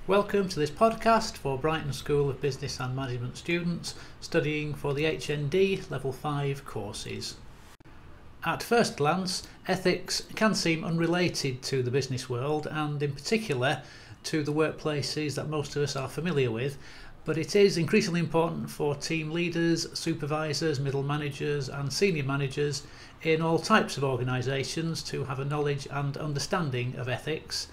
Welcome to this podcast for Brighton School of Business and Management students studying for the HND Level 5 courses. At first glance, ethics can seem unrelated to the business world and in particular to the workplaces that most of us are familiar with, but it is increasingly important for team leaders, supervisors, middle managers and senior managers in all types of organisations to have a knowledge and understanding of ethics.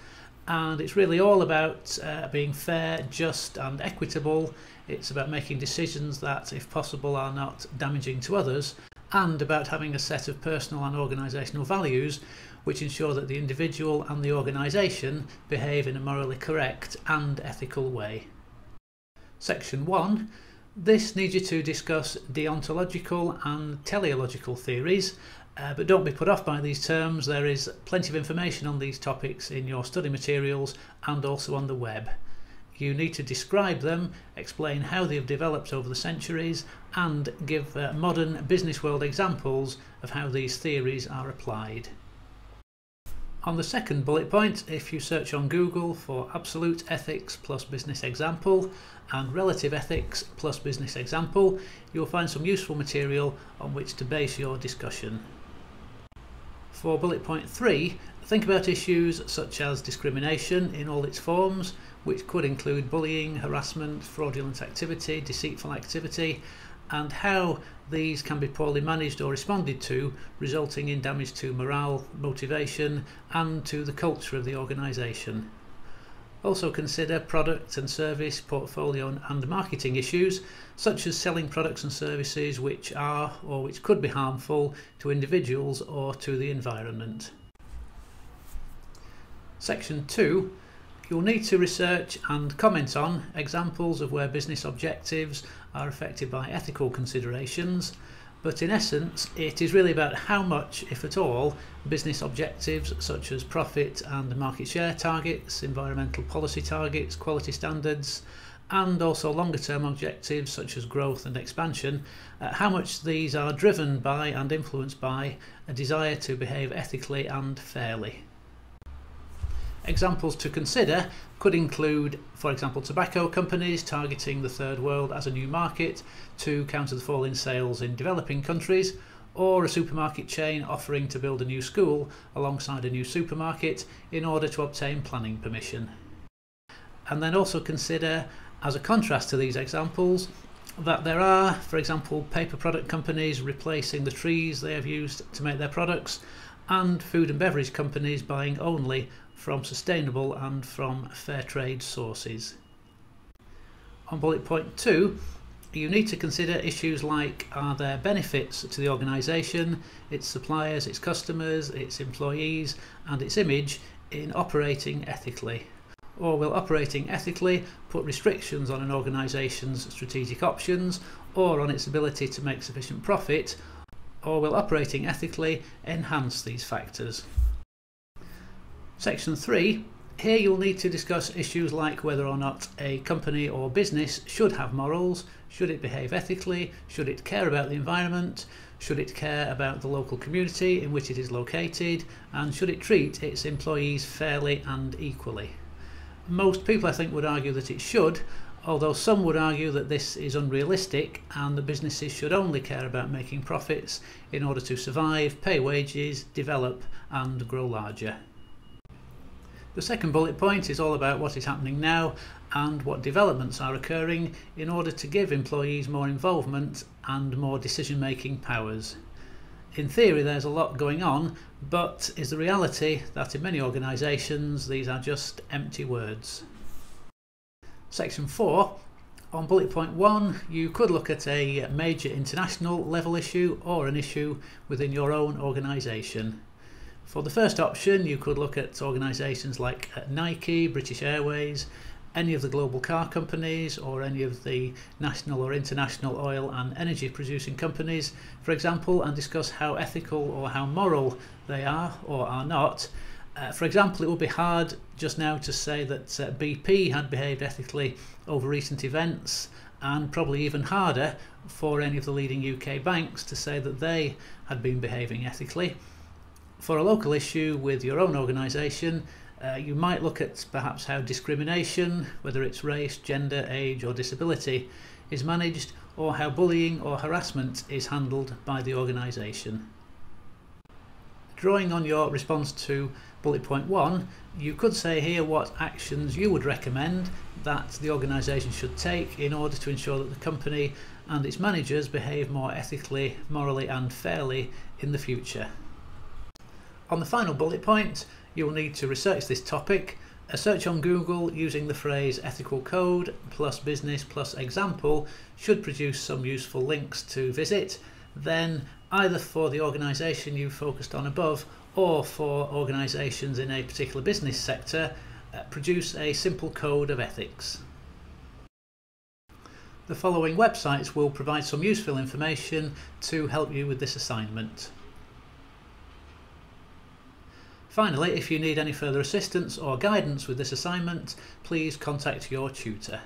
And it's really all about being fair, just and equitable. It's about making decisions that, if possible, are not damaging to others, and about having a set of personal and organisational values which ensure that the individual and the organisation behave in a morally correct and ethical way. Section 1. This needs you to discuss deontological and teleological theories, but don't be put off by these terms. There is plenty of information on these topics in your study materials and also on the web. You need to describe them, explain how they have developed over the centuries, and give modern business world examples of how these theories are applied. On the second bullet point, if you search on Google for absolute ethics plus business example and relative ethics plus business example, you'll find some useful material on which to base your discussion. For bullet point 3, think about issues such as discrimination in all its forms, which could include bullying, harassment, fraudulent activity, deceitful activity, and how these can be poorly managed or responded to, resulting in damage to morale, motivation, and to the culture of the organisation. Also consider product and service, portfolio and marketing issues, such as selling products and services which are or which could be harmful to individuals or to the environment. Section 2. You'll need to research and comment on examples of where business objectives are affected by ethical considerations, but in essence it is really about how much, if at all, business objectives such as profit and market share targets, environmental policy targets, quality standards, and also longer term objectives such as growth and expansion, how much these are driven by and influenced by a desire to behave ethically and fairly. Examples to consider could include, for example, tobacco companies targeting the third world as a new market to counter the fall in sales in developing countries, or a supermarket chain offering to build a new school alongside a new supermarket in order to obtain planning permission. And then also consider, as a contrast to these examples, that there are, for example, paper product companies replacing the trees they have used to make their products, and food and beverage companies buying only from sustainable and from fair trade sources. On bullet point 2, you need to consider issues like, are there benefits to the organisation, its suppliers, its customers, its employees and its image in operating ethically? Or will operating ethically put restrictions on an organisation's strategic options or on its ability to make sufficient profit? Or will operating ethically enhance these factors? Section 3. Here you'll need to discuss issues like whether or not a company or business should have morals, should it behave ethically, should it care about the environment, should it care about the local community in which it is located, and should it treat its employees fairly and equally. Most people, I think, would argue that it should, although some would argue that this is unrealistic and that businesses should only care about making profits in order to survive, pay wages, develop and grow larger. The second bullet point is all about what is happening now and what developments are occurring in order to give employees more involvement and more decision-making powers. In theory there's a lot going on, but is the reality that in many organisations these are just empty words. Section 4. On bullet point 1, you could look at a major international level issue or an issue within your own organisation. For the first option, you could look at organisations like Nike, British Airways, any of the global car companies or any of the national or international oil and energy producing companies, for example, and discuss how ethical or how moral they are or are not. For example, it would be hard just now to say that BP had behaved ethically over recent events, and probably even harder for any of the leading UK banks to say that they had been behaving ethically. For a local issue with your own organisation, You might look at perhaps how discrimination, whether it's race, gender, age or disability, is managed, or how bullying or harassment is handled by the organisation. Drawing on your response to bullet point 1, you could say here what actions you would recommend that the organisation should take in order to ensure that the company and its managers behave more ethically, morally and fairly in the future. On the final bullet point, you will need to research this topic. A search on Google using the phrase ethical code plus business plus example should produce some useful links to visit. Then, either for the organisation you focused on above or for organisations in a particular business sector, produce a simple code of ethics. The following websites will provide some useful information to help you with this assignment. Finally, if you need any further assistance or guidance with this assignment, please contact your tutor.